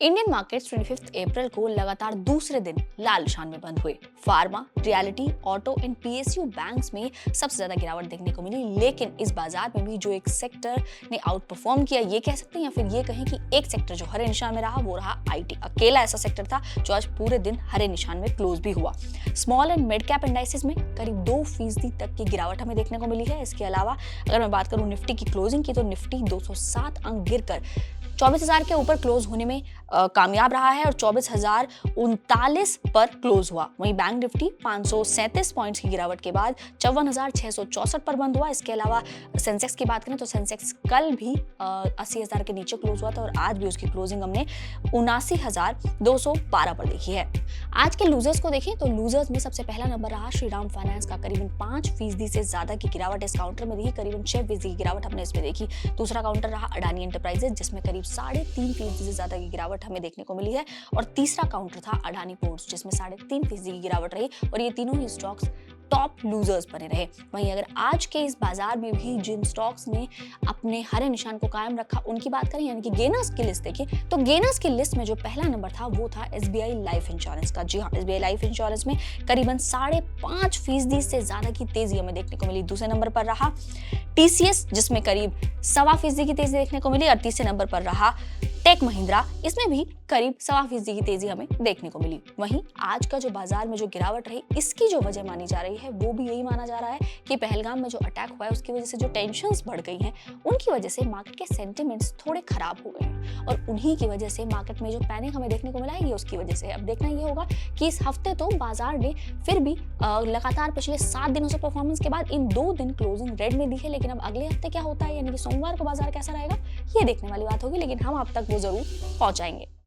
Indian markets 25 अप्रैल को लगातार दूसरे दिन लाल निशान में बंद हुए। Pharma, reality, auto and PSU banks में सबसे ज्यादा गिरावट देखने को मिली, लेकिन इस बाजार में भी जो एक सेक्टर ने आउट परफॉर्म किया ये कह सकते हैं, या फिर ये कहें कि एक सेक्टर जो हरे निशान में रहा वो रहा आईटी। अकेला ऐसा सेक्टर था जो आज पूरे दिन हरे निशान में क्लोज भी हुआ। Small and mid cap indices में करीब 2% तक की गिरावट हमें देखने को मिली है। इसके अलावा अगर मैं बात करूं निफ्टी की क्लोजिंग की, तो निफ्टी 207 अंक गिरकर 24,000 के ऊपर क्लोज होने में कामयाब रहा है और 24,039 पर क्लोज हुआ। वहीं बैंक निफ्टी 537 पॉइंट्स की गिरावट के बाद 54,664 पर बंद हुआ। इसके अलावा सेंसेक्स की बात करें तो सेंसेक्स कल भी 80,000 के नीचे क्लोज हुआ था और आज भी उसकी क्लोजिंग हमने 79,212 पर देखी है। आज के लूजर्स को देखें तो लूजर्स में सबसे पहला नंबर रहा श्रीराम फाइनेंस का। करीबन 5% से ज्यादा की गिरावट इस काउंटर में देखी, करीबन 6% की गिरावट हमने इसमें देखी। दूसरा काउंटर रहा अडानी एंटरप्राइजेज, जिसमें करीब 3.5% से ज्यादा की गिरावट हमें देखने को मिली है। और तीसरा काउंटर था अडानी पोर्ट्स, जिसमें 3.5% की गिरावट रही और ये तीनों ही स्टॉक्स टॉप लूजर्स बने रहे। वहीं अगर आज के इस बाजार में भी जिन स्टॉक्स ने अपने हरे निशान को कायम रखा उनकी बात करें, यानी कि गेनर्स की लिस्ट देखें, तो गेनर्स की लिस्ट में जो पहला नंबर था वो था एसबीआई लाइफ इंश्योरेंस का। जी हाँ, एसबीआई लाइफ इंश्योरेंस में करीबन 5.5% से ज्यादा की तेजी हमें देखने को मिली। दूसरे नंबर पर रहा टीसीएस, जिसमें करीब 1.25% की तेजी देखने को मिली और तीसरे नंबर पर रहा टेक महिंद्रा, इसमें भी करीब 1.25% की तेजी हमें देखने को मिली। वहीं आज का जो बाजार में जो गिरावट रही, इसकी जो वजह मानी जा रही है वो भी यही माना जा रहा है कि पहलगाम में जो अटैक हुआ है उसकी वजह से जो टेंशन्स बढ़ गई हैं, उनकी वजह से मार्केट के सेंटिमेंट्स थोड़े खराब हो गए हैं और उन्हीं की वजह से मार्केट में जो पैनिक हमें देखने को मिला है ये उसकी वजह से। अब देखना ये होगा कि इस हफ्ते तो बाजार ने फिर भी लगातार पिछले 7 दिनों से परफॉर्मेंस के बाद इन 2 दिन क्लोजिंग रेड में दी है, लेकिन अब अगले हफ्ते क्या होता है, यानी कि सोमवार को बाजार कैसा रहेगा, ये देखने वाली बात होगी। लेकिन हम आप तक वो जरूर पहुंचाएंगे।